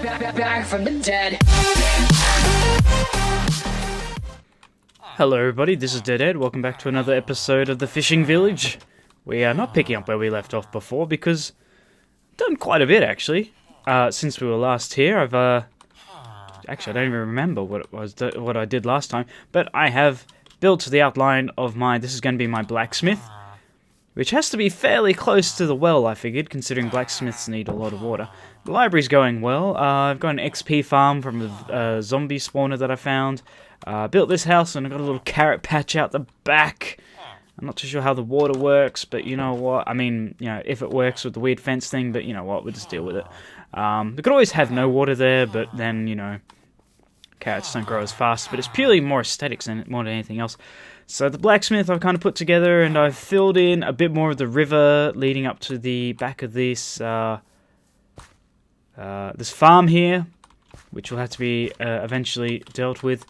Back from the dead. Hello everybody, this is Deadhead. Welcome back to another episode of the Fishing Village. We are not picking up where we left off before because I've done quite a bit actually. Since we were last here, actually I don't even remember what I did last time, but I have built the outline of this is going to be my blacksmith, which has to be fairly close to the well, I figured, considering blacksmiths need a lot of water. The library's going well. I've got an XP farm from a zombie spawner that I found. Built this house and I've got a little carrot patch out the back. I'm not too sure how the water works, but you know what? I mean, you know, if it works with the weird fence thing, but you know what? We'll just deal with it. We could always have no water there, but then, you know, carrots don't grow as fast. But it's purely more aesthetics more than anything else. So the blacksmith I've kind of put together, and I've filled in a bit more of the river leading up to the back of this this farm here, which will have to be eventually dealt with.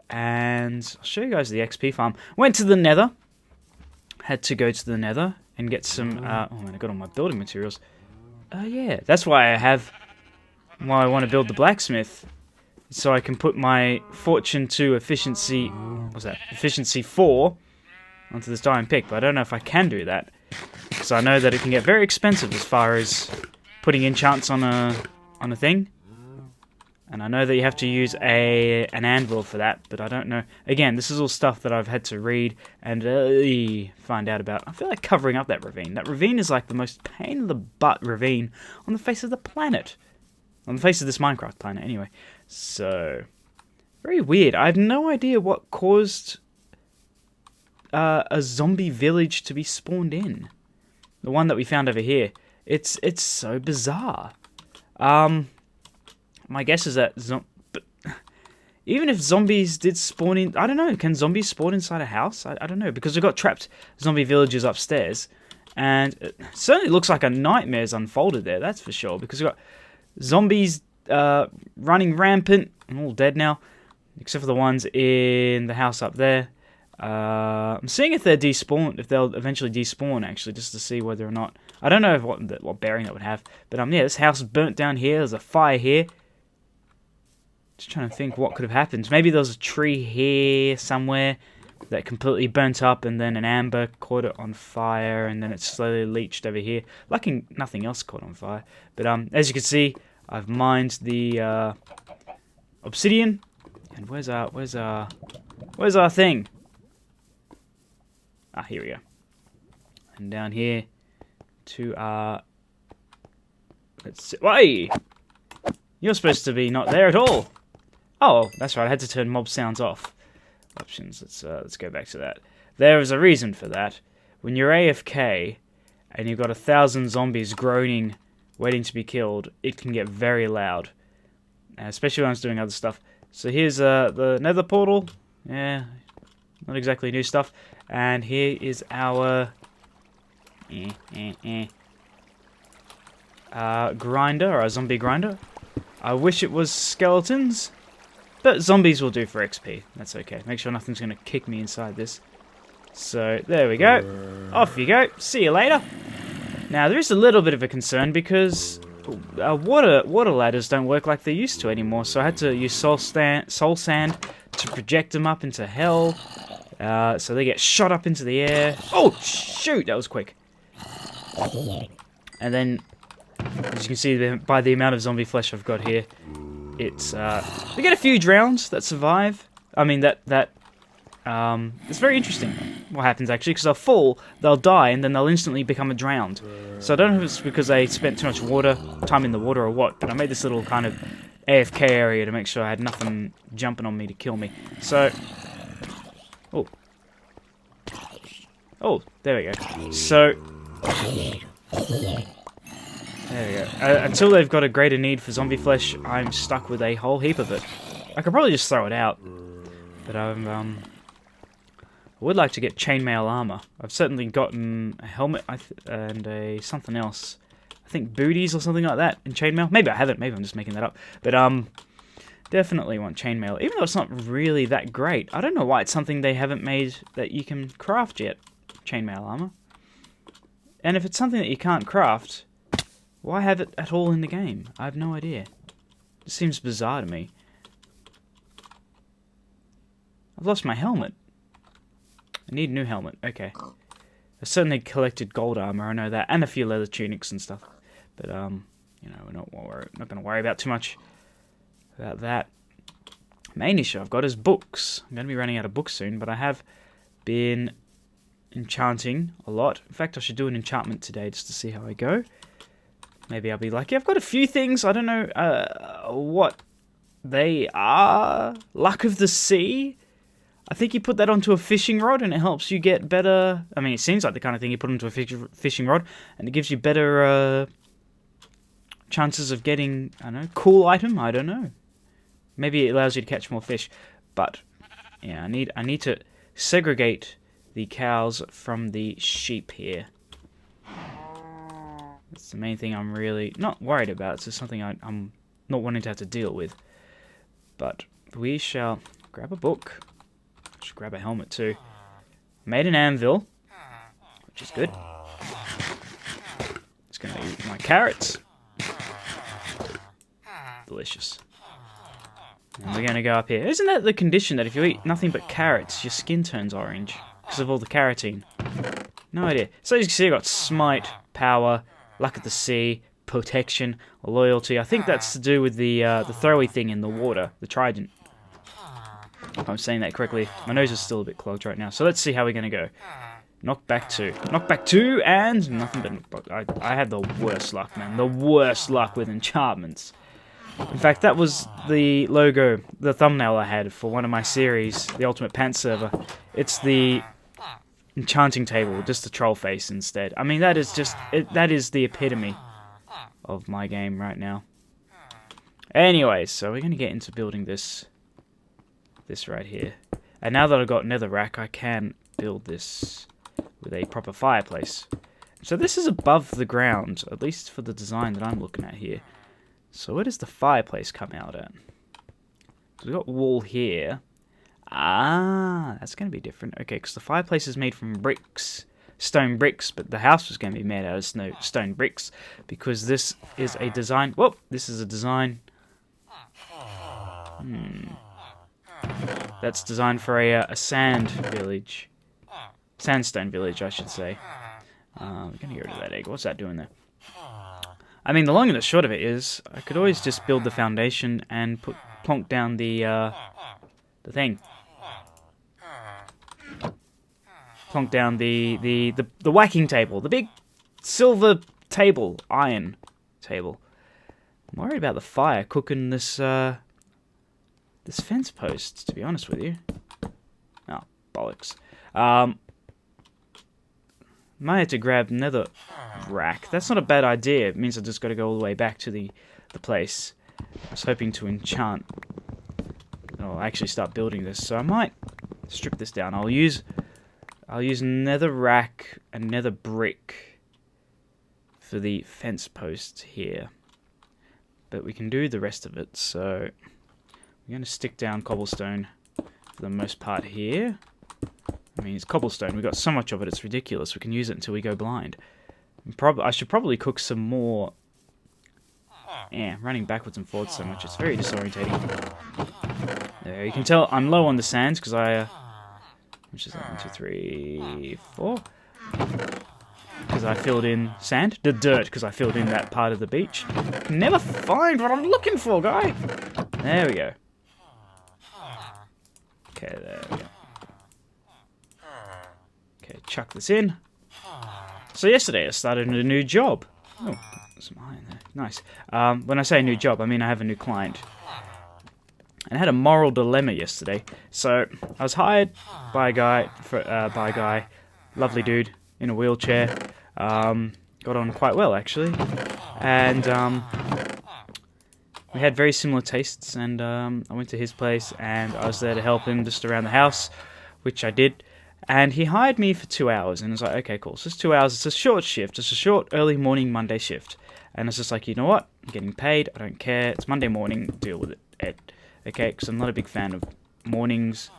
And I'll show you guys the XP farm. Went to the Nether. Had to go to the Nether and get some. Oh man, I got all my building materials. Yeah, that's why I want to build the blacksmith, so I can put my fortune to efficiency. What's that? Efficiency 4 onto this diamond pick. But I don't know if I can do that, because I know that it can get very expensive as far as putting enchants on a thing. And I know that you have to use an anvil for that, but I don't know. Again, this is all stuff that I've had to read and find out about. I feel like covering up that ravine. That ravine is like the most pain-in-the-butt ravine on the face of the planet. On the face of this Minecraft planet, anyway. So, very weird. I have no idea what caused a zombie village to be spawned in. The one that we found over here. It's so bizarre. My guess is that but even if zombies did spawn in, I don't know, can zombies spawn inside a house? I don't know, because we've got trapped zombie villages upstairs, and it certainly looks like a nightmare's unfolded there, that's for sure, because we've got zombies running rampant. I'm all dead now, except for the ones in the house up there. I'm seeing if they're despawned, if they'll eventually despawn, actually, just to see whether or not. I don't know what bearing that would have, but yeah, this house is burnt down here. There's a fire here. Just trying to think what could have happened. Maybe there was a tree here somewhere that completely burnt up, and then an amber caught it on fire, and then it slowly leached over here. Lucky nothing else caught on fire. But as you can see, I've mined the obsidian. And where's our thing? Ah, here we go. And down here to let's see. Why? You're supposed to be not there at all. Oh, that's right. I had to turn mob sounds off. Options. Let's go back to that. There is a reason for that. When you're AFK and you've got 1,000 zombies groaning, waiting to be killed, it can get very loud, especially when I was doing other stuff. So here's the Nether portal. Yeah, not exactly new stuff. And here is our grinder, or a zombie grinder. I wish it was skeletons, but zombies will do for XP. That's okay. Make sure nothing's going to kick me inside this. So, there we go. Off you go. See you later. Now, there is a little bit of a concern because water ladders don't work like they used to anymore, so I had to use soul sand to project them up into hell, so they get shot up into the air. Oh, shoot! That was quick. And then, as you can see by the amount of zombie flesh I've got here, it's they get a few drowns that survive. I mean it's very interesting what happens actually, because they'll fall, they'll die, and then they'll instantly become drowned. So I don't know if it's because they spent too much time in the water or what, but I made this little kind of AFK area to make sure I had nothing jumping on me to kill me. So, oh, there we go. So. There we go. Until they've got a greater need for zombie flesh, I'm stuck with a whole heap of it. I could probably just throw it out, but I would like to get chainmail armor. I've certainly gotten a helmet and something else. I think booties or something like that in chainmail. Maybe I haven't. Maybe I'm just making that up. But definitely want chainmail, even though it's not really that great. I don't know why it's something they haven't made that you can craft yet. Chainmail armor. And if it's something that you can't craft, why have it at all in the game? I have no idea. It seems bizarre to me. I've lost my helmet. I need a new helmet. Okay. I certainly collected gold armor, I know that, and a few leather tunics and stuff. But, you know, we're not going to worry about too much about that. Main issue I've got is books. I'm going to be running out of books soon, but I have been enchanting a lot. In fact, I should do an enchantment today just to see how I go. Maybe I'll be lucky. I've got a few things. I don't know what they are. Luck of the Sea. I think you put that onto a fishing rod and it helps you get better... I mean, it seems like the kind of thing you put onto a fishing rod and it gives you better chances of getting, I don't know, cool item? I don't know. Maybe it allows you to catch more fish. But, yeah, I need to segregate the cows from the sheep here. That's the main thing I'm really not worried about. It's just something I'm not wanting to have to deal with. But we shall grab a book. Should grab a helmet too. Made an anvil, which is good. It's going to eat my carrots. Delicious. And we're going to go up here. Isn't that the condition that if you eat nothing but carrots, your skin turns orange? Because of all the carotene. No idea. So as you can see, I've got smite, power, luck of the sea, protection, loyalty. I think that's to do with the throwy thing in the water, the trident. If I'm saying that correctly. My nose is still a bit clogged right now. So let's see how we're going to go. Knockback 2. Knockback 2 and nothing but... I had the worst luck, man. The worst luck with enchantments. In fact, that was the logo, the thumbnail I had for one of my series, the Ultimate Pants server. It's the enchanting table, just the troll face instead. I mean, that is just... that is the epitome of my game right now. Anyways, so we're going to get into building this right here. And now that I've got netherrack, I can build this with a proper fireplace. So this is above the ground, at least for the design that I'm looking at here. So where does the fireplace come out at? So we've got wall here. Ah, that's going to be different. Okay, because the fireplace is made from bricks, stone bricks, but the house was going to be made out of stone bricks because this is a design. Whoop! This is a design. That's designed for a sand village. Sandstone village, I should say. We're going to get rid of that egg. What's that doing there? I mean, the long and the short of it is, I could always just build the foundation and plonk down the thing. Plonk down the whacking table. The big silver table. Iron table. I'm worried about the fire cooking this... this fence post, to be honest with you. Oh, bollocks. Might have to grab nether rack. That's not a bad idea. It means I just got to go all the way back to the place. I was hoping to enchant. I'll actually start building this, so I might strip this down. I'll use nether rack and nether brick for the fence posts here. But we can do the rest of it, so we're going to stick down cobblestone for the most part here. I mean, it's cobblestone. We've got so much of it, it's ridiculous. We can use it until we go blind. I should probably cook some more. Yeah, running backwards and forwards so much. It's very disorientating. There, you can tell I'm low on the sands because which is 1, 2, 3, 4. Because I filled in sand. The dirt, because I filled in that part of the beach. Can never find what I'm looking for, guy. There we go. Okay, there we go. Okay, chuck this in. So yesterday I started a new job. Oh, some iron there. Nice. When I say new job, I mean I have a new client. And I had a moral dilemma yesterday. So I was hired by a guy, lovely dude in a wheelchair. Got on quite well actually, and we had very similar tastes. And I went to his place, and I was there to help him just around the house, which I did. And he hired me for 2 hours, and I was like, okay, cool. So it's 2 hours. It's a short shift. It's a short early morning Monday shift. And it's just like, you know what? I'm getting paid. I don't care. It's Monday morning. Deal with it. Okay, because I'm not a big fan of mornings.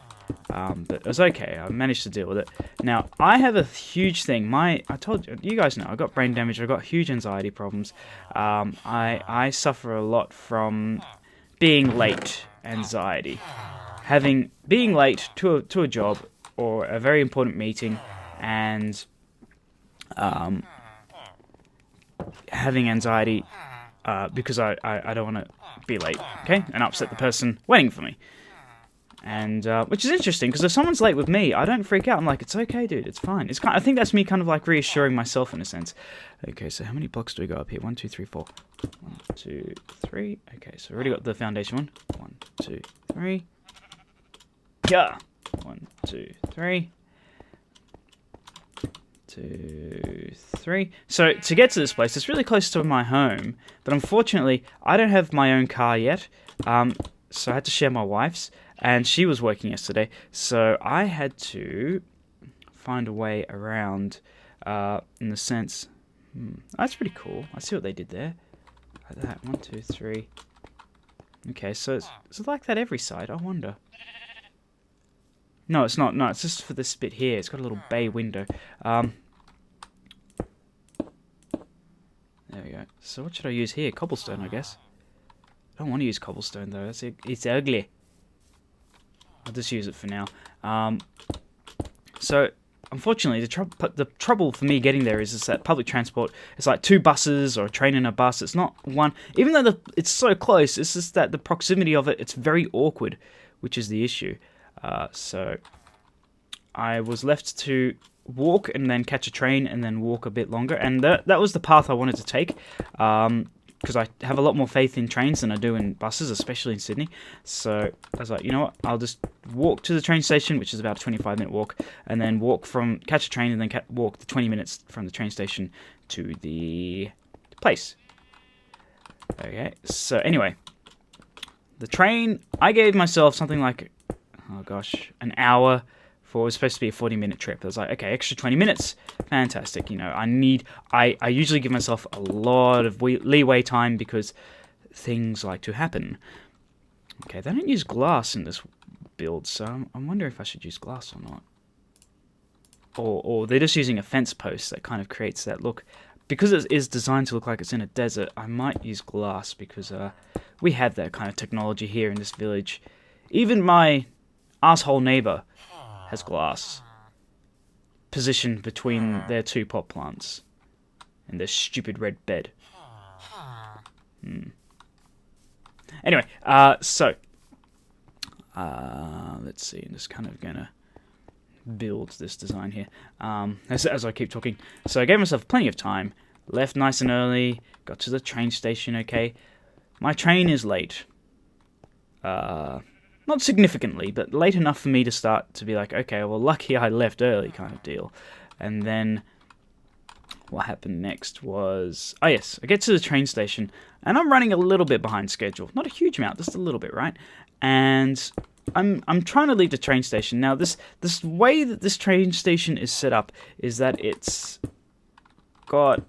But it was okay. I managed to deal with it. Now, I have a huge thing. I told you guys know, I got brain damage. I got huge anxiety problems. I suffer a lot from being late anxiety. Being late to a job or a very important meeting, and having anxiety because I don't want to be late, okay, and upset the person waiting for me. And which is interesting, because if someone's late with me, I don't freak out. I'm like, it's okay, dude, it's fine. I think that's me kind of like reassuring myself in a sense. Okay, so how many blocks do we go up here? 1, 2, 3, 4. 1, 2, 3. Okay, so we already got the foundation one. 1, 2, 3. Yeah. 1, 2, 3. 2, 3. So to get to this place, it's really close to my home, but unfortunately, I don't have my own car yet. So I had to share my wife's, and she was working yesterday, so I had to find a way around. In the sense, that's pretty cool. I see what they did there. Like that. 1, 2, 3. Okay, so it's like that every side. I wonder. No, it's not. No, it's just for this bit here. It's got a little bay window. There we go. So what should I use here? Cobblestone, I guess. I don't want to use cobblestone though. It's ugly. I'll just use it for now. So unfortunately, the trouble for me getting there is that public transport. It's like 2 buses or a train and a bus. It's not one. Even though it's so close, it's just that the proximity of it. It's very awkward, which is the issue. So I was left to walk and then catch a train and then walk a bit longer, and that was the path I wanted to take, because I have a lot more faith in trains than I do in buses, especially in Sydney. So I was like, you know what, I'll just walk to the train station, which is about a 25-minute walk, and then catch a train and then walk the 20 minutes from the train station to the place. Okay, so anyway, the train, I gave myself something like, oh gosh, an hour for, it was supposed to be a 40-minute trip. I was like, okay, extra 20 minutes, fantastic. You know, I usually give myself a lot of leeway time because things like to happen. Okay, they don't use glass in this build, so I wonder if I should use glass or not. Or they're just using a fence post that kind of creates that look. Because it is designed to look like it's in a desert, I might use glass because we have that kind of technology here in this village. Even my asshole neighbor has glass positioned between their 2 pot plants and their stupid red bed. Anyway, so let's see. I'm just kind of gonna build this design here as I keep talking. So I gave myself plenty of time. Left nice and early. Got to the train station. Okay, my train is late. Not significantly, but late enough for me to start to be like, okay, well, lucky I left early kind of deal. And then what happened next was, oh yes, I get to the train station, and I'm running a little bit behind schedule. Not a huge amount, just a little bit, right? And I'm trying to leave the train station. Now, this way that this train station is set up is that it's got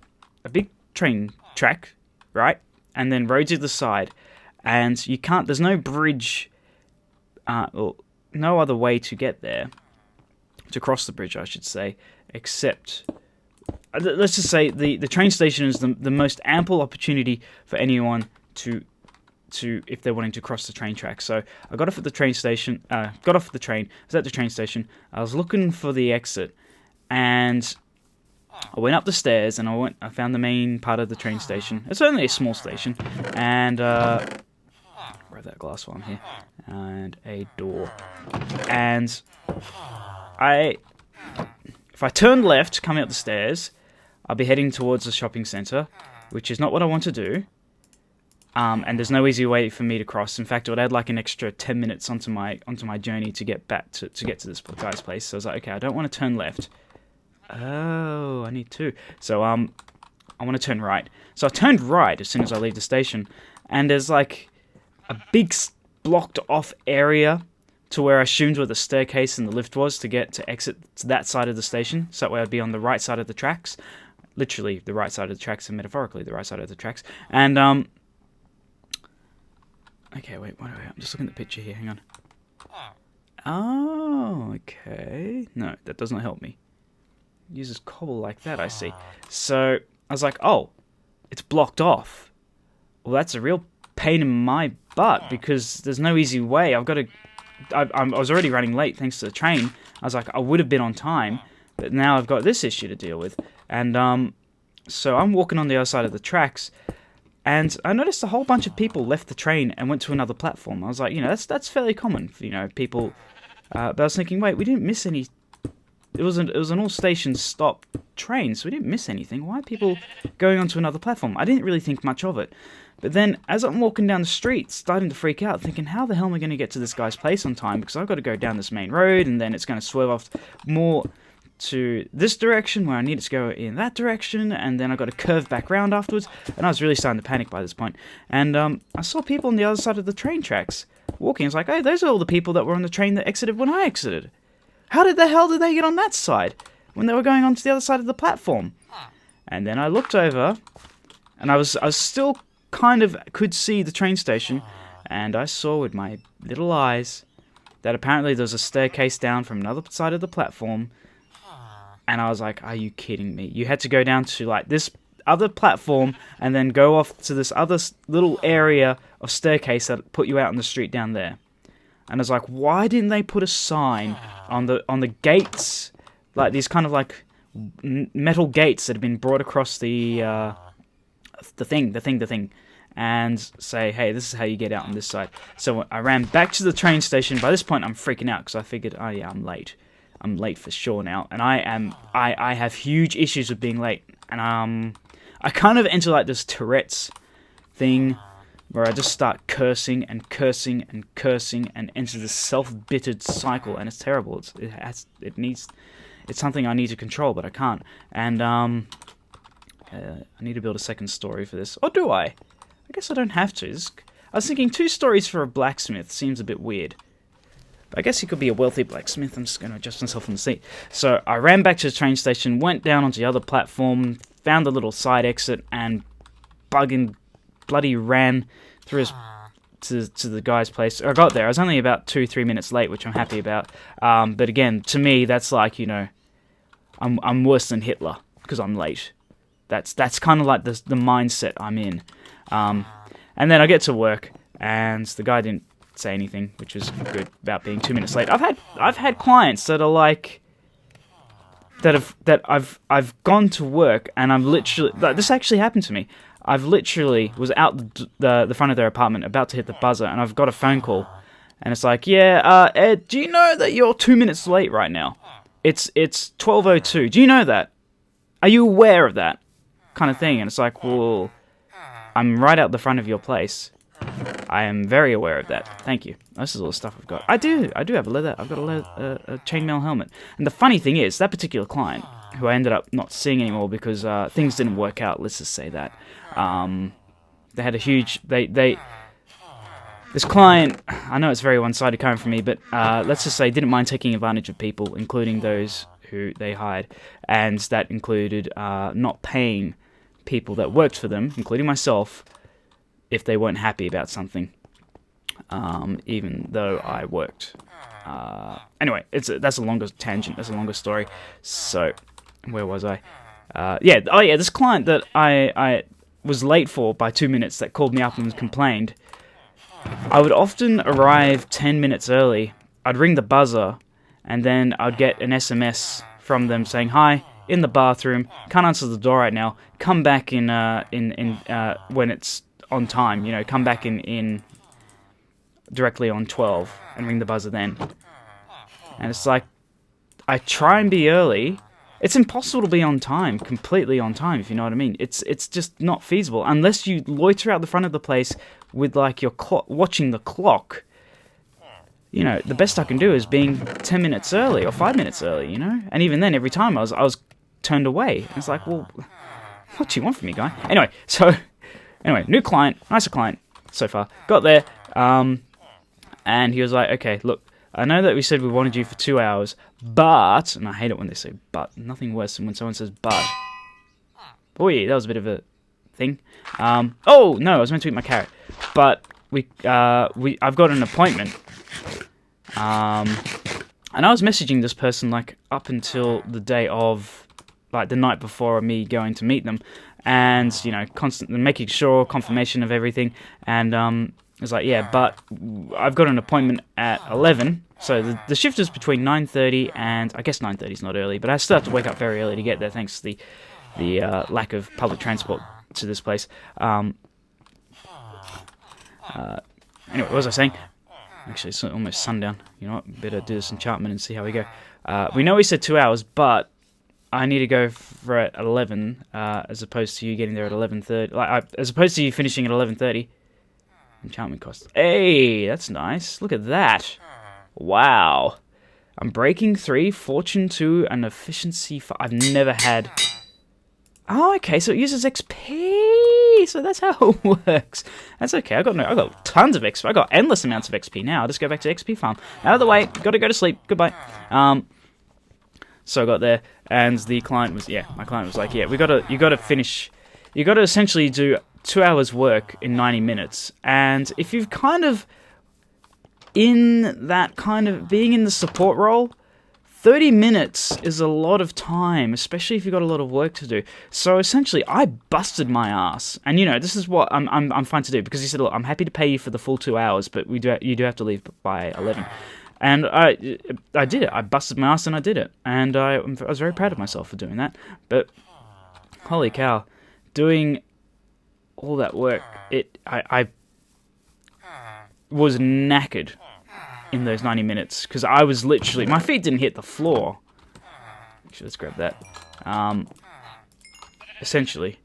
a big train track, right? And then roads either side. And you can't, there's no bridge, well, no other way to get there, to cross the bridge, I should say, except, let's just say the train station is the most ample opportunity for anyone to if they're wanting to cross the train track. So I got off at the train station, got off the train, I was at the train station, I was looking for the exit, and I went up the stairs, and I found the main part of the train station. It's only a small station, and grab that glass while I'm here, and a door. And if I turn left coming up the stairs, I'll be heading towards the shopping centre, which is not what I want to do. And there's no easy way for me to cross. In fact, it would add like an extra 10 minutes onto my journey to get back to get to this guy's place. So I was like, okay, I don't want to turn left. Oh, I need to. So I want to turn right. So I turned right as soon as I leave the station, and there's like a big blocked off area to where I assumed where the staircase and the lift was to exit to that side of the station. So that way I'd be on the right side of the tracks, literally the right side of the tracks, and metaphorically the right side of the tracks. And okay, wait, I'm just looking at the picture here. Hang on. Oh, okay. No, that does not help me. It uses cobble like that, I see. So I was like, oh, it's blocked off. Well, that's a real pain in my But because there's no easy way, I was already running late thanks to the train. I was like, I would have been on time, but now I've got this issue to deal with. And so I'm walking on the other side of the tracks, and I noticed a whole bunch of people left the train and went to another platform. I was like, that's fairly common, people. But I was thinking, wait, we didn't miss any. It was an all station stop train, so we didn't miss anything. Why are people going onto another platform? I didn't really think much of it. But then, as I'm walking down the street, starting to freak out, thinking, how the hell am I going to get to this guy's place on time? Because I've got to go down this main road, and then it's going to swerve off more to this direction where I need it to go in that direction, and then I've got to curve back round afterwards. And I was really starting to panic by this point. And I saw people on the other side of the train tracks walking. I was like, oh, those are all the people that were on the train that exited when I exited. How the hell did they get on that side when they were going on to the other side of the platform? And then I looked over, and I was still kind of could see the train station, and I saw with my little eyes that apparently there was a staircase down from another side of the platform. And I was like, are you kidding me? You had to go down to like this other platform and then go off to this other little area of staircase that put you out on the street down there. And I was like, why didn't they put a sign on the gates, like these kind of like metal gates that have been brought across the thing, and say, hey, this is how you get out on this side. So I ran back to the train station. By this point, I'm freaking out because I figured, oh yeah, I'm late. I'm late for sure now, and I have huge issues with being late, and I kind of enter like this Tourette's thing where I just start cursing and cursing and cursing and enter this self-bittered cycle, and it's terrible. It's something I need to control, but I can't. And I need to build a second story for this, or do I? I guess I don't have to. I was thinking 2 stories for a blacksmith seems a bit weird. But I guess he could be a wealthy blacksmith. I'm just going to adjust myself on the seat. So I ran back to the train station, went down onto the other platform, found the little side exit, and bloody ran through to the guy's place. I got there. I was only about 2-3 minutes late, which I'm happy about. But again, to me, that's like, I'm worse than Hitler because I'm late. That's kind of like the mindset I'm in. And then I get to work, and the guy didn't say anything, which was good about being 2 minutes late. I've had clients that are like I've gone to work, and I'm literally, this actually happened to me. I've literally was out the front of their apartment about to hit the buzzer, and I've got a phone call, and it's like, yeah, Ed, do you know that you're 2 minutes late right now? It's 12:02. Do you know that? Are you aware of that? Kind of thing. And it's like, well, I'm right out the front of your place. I am very aware of that. Thank you. This is all the stuff I've got. I do have a leather. I've got a chainmail helmet. And the funny thing is, that particular client, who I ended up not seeing anymore because things didn't work out. Let's just say that. They had a huge. This client, I know it's very one-sided coming from me, but let's just say didn't mind taking advantage of people, including those who they hired, and that included not paying people that worked for them, including myself, if they weren't happy about something, even though I worked. Anyway, that's a longer tangent. That's a longer story. So, where was I? This client that I was late for by 2 minutes that called me up and complained. I would often arrive 10 minutes early. I'd ring the buzzer, and then I'd get an SMS from them saying, "Hi, in the bathroom. Can't answer the door right now. Come back in when it's on time. Come back in directly on 12 and ring the buzzer then." And it's like, I try and be early. It's impossible to be on time, completely on time, if you know what I mean. It's just not feasible unless you loiter out the front of the place with like your watching the clock. The best I can do is being 10 minutes early or 5 minutes early. And even then, every time I was turned away. And it's like, well, what do you want from me, guy? Anyway, new client, nicer client so far. Got there, and he was like, okay, look, I know that we said we wanted you for 2 hours, but, and I hate it when they say but, nothing worse than when someone says but. Oh yeah, that was a bit of a thing. Oh no, I was meant to eat my carrot, but I've got an appointment. And I was messaging this person like up until the day of, like the night before me going to meet them, and constantly making sure confirmation of everything, and It's like, yeah, but I've got an appointment at 11, so the shift is between 9:30 and, I guess 9:30 is not early, but I still have to wake up very early to get there thanks to the lack of public transport to this place. Anyway, what was I saying? Actually, it's almost sundown. You know what? Better do this enchantment and see how we go. We know we said 2 hours, but I need to go for at 11, as opposed to you getting there at 11:30. As opposed to you finishing at 11:30. Enchantment cost. Hey, that's nice. Look at that. Wow. I'm breaking 3, fortune 2, and efficiency 5. I've never had... Oh, okay, so it uses XP. So that's how it works. That's okay. I got tons of XP. I got endless amounts of XP now. I'll just go back to XP farm. Out of the way. Got to go to sleep. Goodbye. So I got there, and the client was... Yeah, my client was like, yeah, you got to finish... You got to essentially do 2 hours work in 90 minutes. And if you've kind of... In that kind of... Being in the support role... 30 minutes is a lot of time, especially if you've got a lot of work to do. So essentially, I busted my ass, and you know this is what I'm fine to do because he said, "Look, I'm happy to pay you for the full 2 hours, but you do have to leave by 11." And I did it. I busted my ass and I did it, and I was very proud of myself for doing that. But holy cow, doing all that work, I was knackered in those 90 minutes, because I was literally... My feet didn't hit the floor. Actually, let's grab that. Essentially,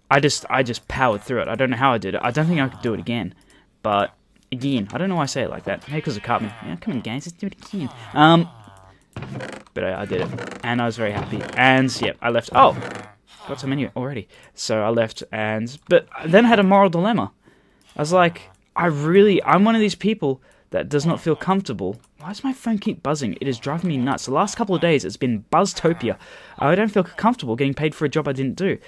I just powered through it. I don't know how I did it. I don't think I could do it again. But, again, I don't know why I say it like that. Maybe because of Cartman. Yeah, come on, guys, let's do it again. But I did it. And I was very happy. And, yeah, I left... Oh! Got some menu already. So I left, and... But then I had a moral dilemma. I was like... I'm one of these people that does not feel comfortable. Why does my phone keep buzzing? It is driving me nuts. The last couple of days, it's been buzztopia. I don't feel comfortable getting paid for a job I didn't do.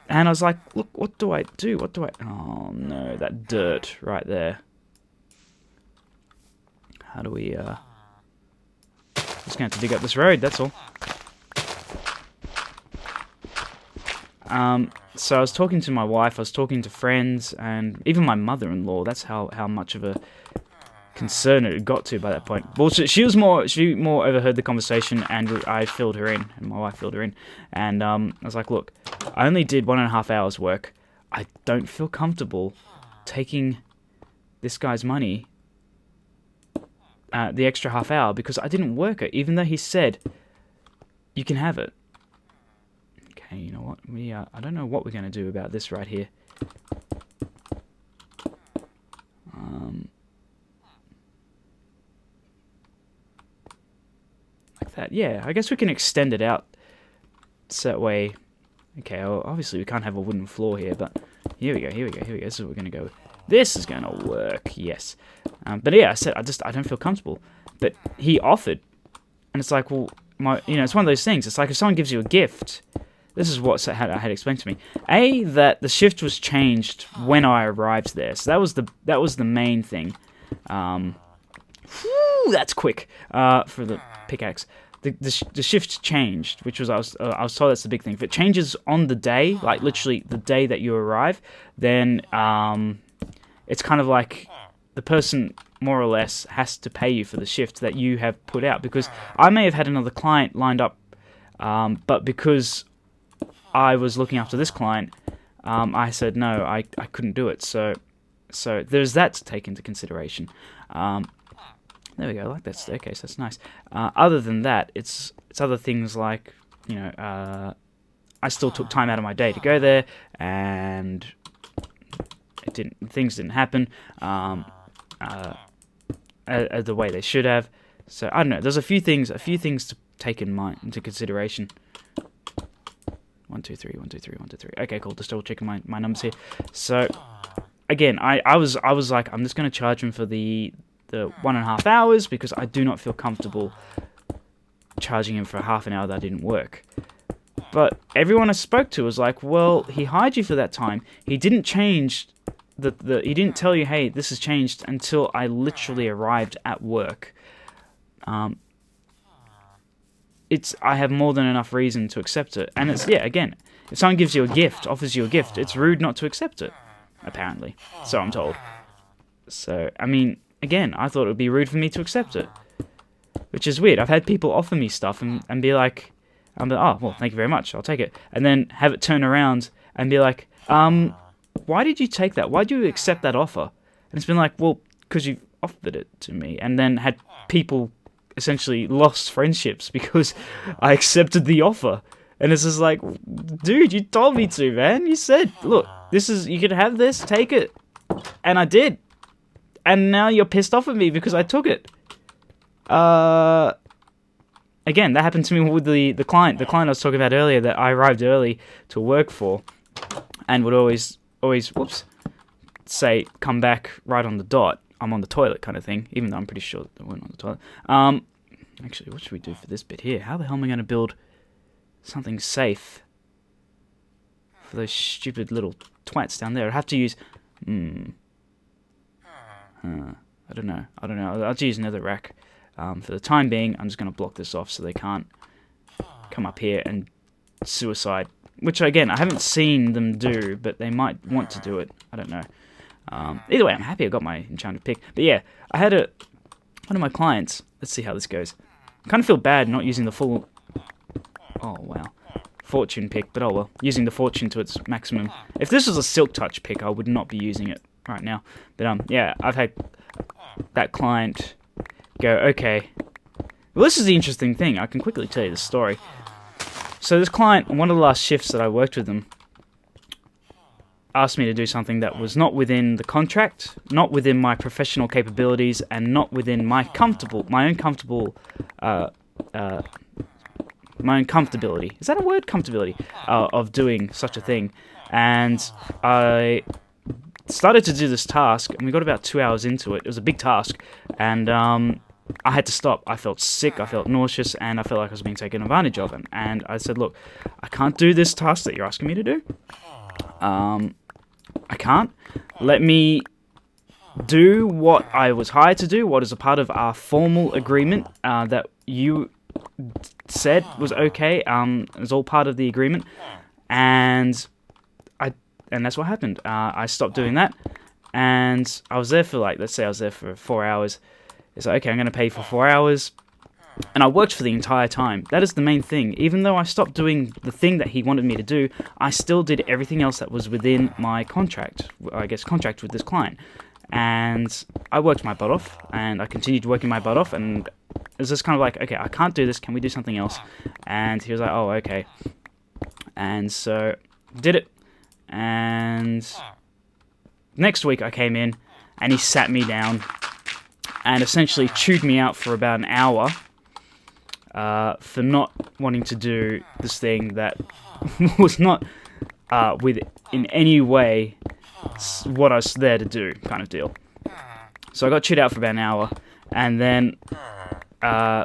And I was like, look, what do I do? Oh, no, that dirt right there. How do we, just gonna have to dig up this road, that's all. So I was talking to my wife, I was talking to friends, and even my mother-in-law. That's how much of a concern it got to by that point. Well, she more overheard the conversation, and I filled her in, and my wife filled her in. And I was like, look, I only did 1.5 hours work. I don't feel comfortable taking this guy's money, the extra half hour, because I didn't work it, even though he said, you can have it. You know what? I don't know what we're going to do about this right here. Like that. Yeah, I guess we can extend it out so that way. Okay, well, obviously we can't have a wooden floor here, but here we go. This is what we're going to go with. This is going to work. Yes. But yeah, I said I don't feel comfortable. But he offered, and it's like, well, it's one of those things. It's like if someone gives you a gift. This is what I had explained to me. That the shift was changed when I arrived there. So that was the main thing. That's quick for the pickaxe. The shift changed, which was I was told that's the big thing. If it changes on the day, like literally the day that you arrive, then it's kind of like the person more or less has to pay you for the shift that you have put out. Because I may have had another client lined up, but because I was looking after this client, I said no, I couldn't do it. So there's that to take into consideration. There we go, I like that staircase, that's nice. Other than that, it's other things like, I still took time out of my day to go there, and things didn't happen the way they should have. So I don't know. There's a few things to take into consideration. 1, 2, 3, 1, 2, 3, 1, 2, 3. Okay, cool. Just double checking my numbers here. So again, I was like, I'm just going to charge him for the 1.5 hours because I do not feel comfortable charging him for half an hour that didn't work. But everyone I spoke to was like, well, he hired you for that time. He didn't change he didn't tell you, hey, this has changed until I literally arrived at work. I have more than enough reason to accept it. And it's, yeah, again, if someone gives you a gift, offers you a gift, it's rude not to accept it. apparently. So I'm told. So, I mean, again, I thought it would be rude for me to accept it. Which is weird. I've had people offer me stuff and be like, oh, well, thank you very much, I'll take it. And then have it turn around and be like, why did you take that? Why did you accept that offer? And it's been like, well, because you offered it to me. And then had people essentially lost friendships because I accepted the offer. And it's just like, dude, you told me to, man. You said, look, you can have this, take it. And I did. And now you're pissed off at me because I took it. Again, that happened to me with the client. The client I was talking about earlier that I arrived early to work for and would always, whoops, say, come back right on the dot. I'm on the toilet kind of thing, even though I'm pretty sure that I wasn't on the toilet. Actually, what should we do for this bit here? How the hell am I going to build something safe for those stupid little twats down there? I'd have to use... I don't know. I'll have to use another rack. For the time being, I'm just going to block this off so they can't come up here and suicide. Which, again, I haven't seen them do, but they might want to do it. I don't know. Either way, I'm happy I got my enchanted pick. But yeah, I had one of my clients. Let's see how this goes. I kind of feel bad not using the full... Oh, wow. Fortune pick, but oh well. Using the fortune to its maximum. If this was a silk touch pick, I would not be using it right now. But yeah, I've had that client go, okay. Well, this is the interesting thing. I can quickly tell you the story. So this client, on one of the last shifts that I worked with them, asked me to do something that was not within the contract, not within my professional capabilities, and not within my own comfortability. Is that a word? Comfortability of doing such a thing. And I started to do this task, and we got about 2 hours into it. It was a big task, and I had to stop. I felt sick, I felt nauseous, and I felt like I was being taken advantage of. And I said, look, I can't do this task that you're asking me to do. I can't. Let me do what I was hired to do, what is a part of our formal agreement that you said was okay. It was all part of the agreement, and that's what happened. I stopped doing that, and I was there for let's say I was there for 4 hours. It's like, okay, I'm going to pay for 4 hours, and I worked for the entire time. That is the main thing. Even though I stopped doing the thing that he wanted me to do, I still did everything else that was within my contract with this client. And I worked my butt off, and I continued working my butt off, and it was just kind of like, okay, I can't do this, can we do something else? And he was like, oh, okay. And so, did it. And next week I came in, and he sat me down, and essentially chewed me out for about an hour, for not wanting to do this thing that was not in any way what I was there to do, kind of deal. So I got chewed out for about an hour, and then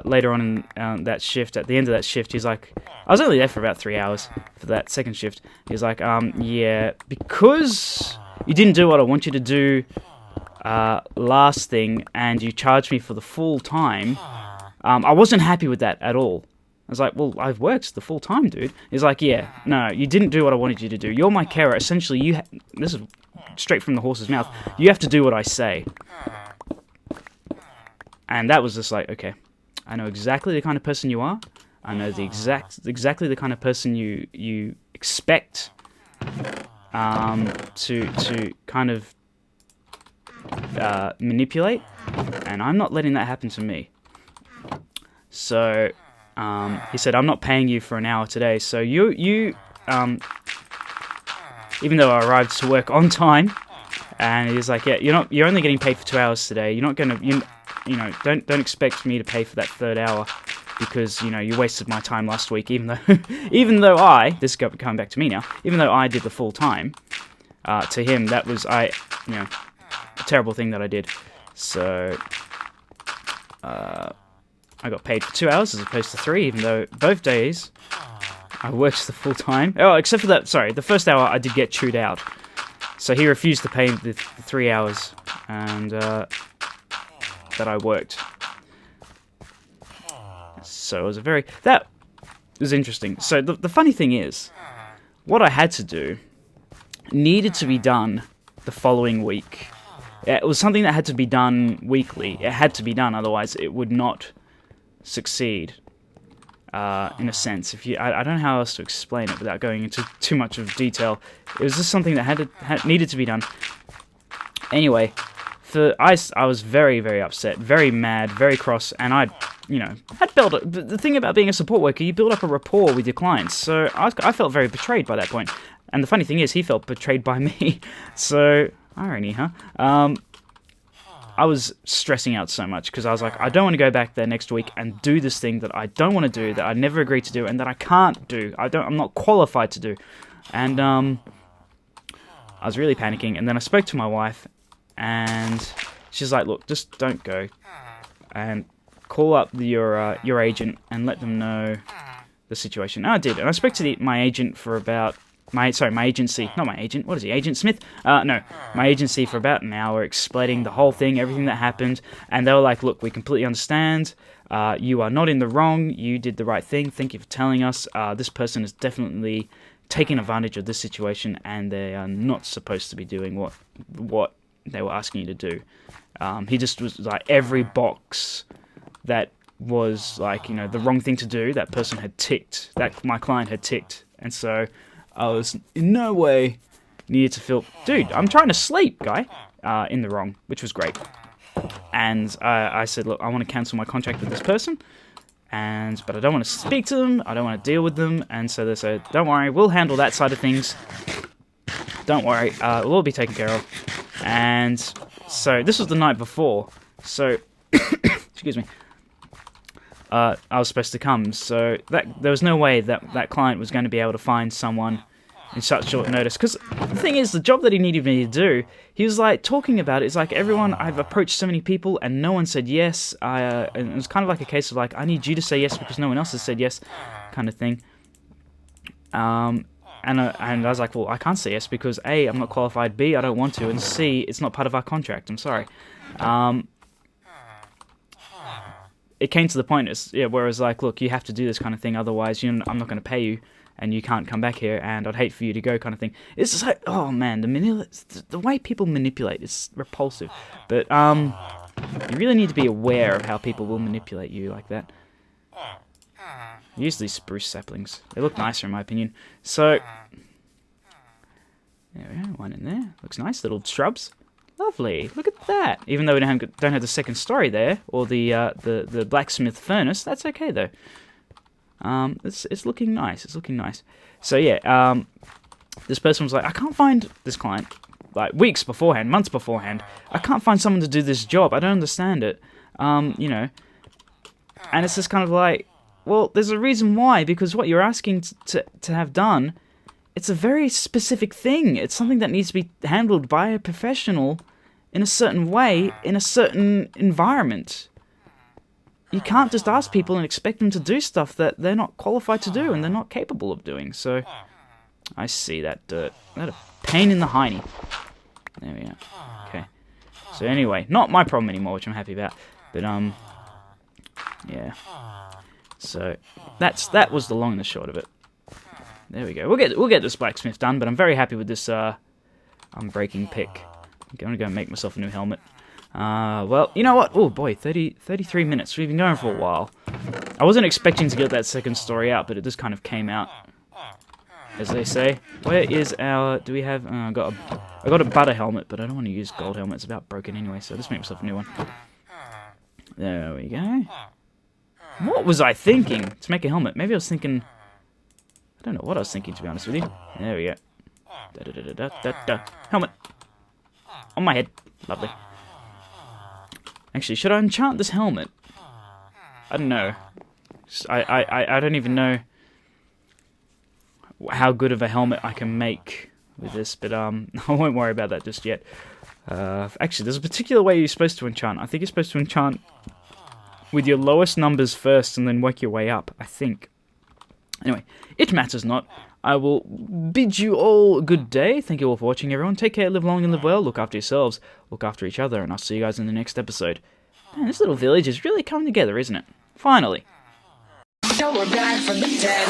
later on in that shift, at the end of that shift, he's like, I was only there for about 3 hours for that second shift. He's like, yeah, because you didn't do what I want you to do last thing, and you charged me for the full time, I wasn't happy with that at all. I was like, well, I've worked the full time, dude. He's like, yeah, no, you didn't do what I wanted you to do. You're my carer. Essentially, this is straight from the horse's mouth. You have to do what I say. And that was just like, okay, I know exactly the kind of person you are. I know exactly the kind of person you expect to kind of manipulate, and I'm not letting that happen to me. So he said, I'm not paying you for an hour today, so you even though I arrived to work on time, and he's like, yeah, you're only getting paid for 2 hours today. You're not gonna, don't expect me to pay for that third hour, because you wasted my time last week. Even though this is coming back to me now, even though I did the full time, to him that was a terrible thing that I did. So I got paid for 2 hours as opposed to 3, even though both days I worked the full time. Oh, except for that, sorry, the first hour I did get chewed out. So he refused to pay the 3 hours and that I worked. So it was that was interesting. So the funny thing is, what I had to do needed to be done the following week. It was something that had to be done weekly. It had to be done, otherwise it would not succeed. In a sense, I don't know how else to explain it without going into too much of detail. It was just something that needed to be done. Anyway, I was very, very upset, very mad, very cross, and had built the thing about being a support worker. You build up a rapport with your clients, so I felt very betrayed by that point. And the funny thing is, he felt betrayed by me. So irony, huh? I was stressing out so much because I was like, I don't want to go back there next week and do this thing that I don't want to do, that I never agreed to do, and that I can't do. I'm not qualified to do. And I was really panicking. And then I spoke to my wife, and she's like, look, just don't go, and call up your agent and let them know the situation. And I did, and I spoke to my agent for about. My agency, not my agent, what is he, Agent Smith? No, my agency for about an hour, explaining the whole thing, everything that happened, and they were like, look, we completely understand, you are not in the wrong, you did the right thing, thank you for telling us, this person is definitely taking advantage of this situation, and they are not supposed to be doing what they were asking you to do. He just was like, every box that was like, the wrong thing to do, that person had ticked, that my client had ticked, and so I was in no way needed to feel, dude, I'm trying to sleep, guy, in the wrong, which was great. And I said, look, I want to cancel my contract with this person, but I don't want to speak to them, I don't want to deal with them, and so they said, don't worry, we'll handle that side of things, don't worry, we'll all be taken care of. And so this was the night before, so, excuse me, I was supposed to come, so there was no way that client was going to be able to find someone in such short notice. Because the thing is, the job that he needed me to do, he was like talking about it. It's like, everyone, I've approached so many people and no one said yes. And it was kind of like a case of like, I need you to say yes because no one else has said yes, kind of thing. And I was like, well, I can't say yes because A, I'm not qualified, B, I don't want to, and C, it's not part of our contract. I'm sorry. It came to the point, where it was like, look, you have to do this kind of thing, otherwise I'm not going to pay you, and you can't come back here, and I'd hate for you to go, kind of thing. It's just like, oh man, the way people manipulate is repulsive. But you really need to be aware of how people will manipulate you like that. Use these spruce saplings; they look nicer in my opinion. So there we go, one in there. Looks nice, little shrubs. Lovely, look at that. Even though we don't have the second story there, or the blacksmith furnace, that's okay though. It's looking nice. It's looking nice. So yeah, this person was like, I can't find this client. Like weeks beforehand, months beforehand, I can't find someone to do this job. I don't understand it. And it's just kind of like, well, there's a reason why, because what you're asking to have done, it's a very specific thing. It's something that needs to be handled by a professional in a certain way, in a certain environment. You can't just ask people and expect them to do stuff that they're not qualified to do and they're not capable of doing. So, I see that dirt. That a pain in the hiney. There we go. Okay. So anyway, not my problem anymore, which I'm happy about. But yeah. So that was the long and the short of it. There we go. We'll get this blacksmith done, but I'm very happy with this unbreaking pick. I'm going to go make myself a new helmet. Well, you know what? Oh boy, 33 minutes. We've been going for a while. I wasn't expecting to get that second story out, but it just kind of came out, as they say. Where is our? Do we have? I got a butter helmet, but I don't want to use gold helmet. It's about broken anyway, so I'll just make myself a new one. There we go. What was I thinking to make a helmet? Maybe I was thinking. I don't know what I was thinking, to be honest with you. There we go. Helmet. On my head. Lovely. Actually, should I enchant this helmet? I don't know. I don't even know how good of a helmet I can make with this, but I won't worry about that just yet. Actually, there's a particular way you're supposed to enchant. I think you're supposed to enchant with your lowest numbers first and then work your way up, I think. Anyway, it matters not. I will bid you all a good day. Thank you all for watching, everyone. Take care, live long and live well. Look after yourselves, look after each other, and I'll see you guys in the next episode. Man, this little village is really coming together, isn't it? Finally. So we're back from the dead.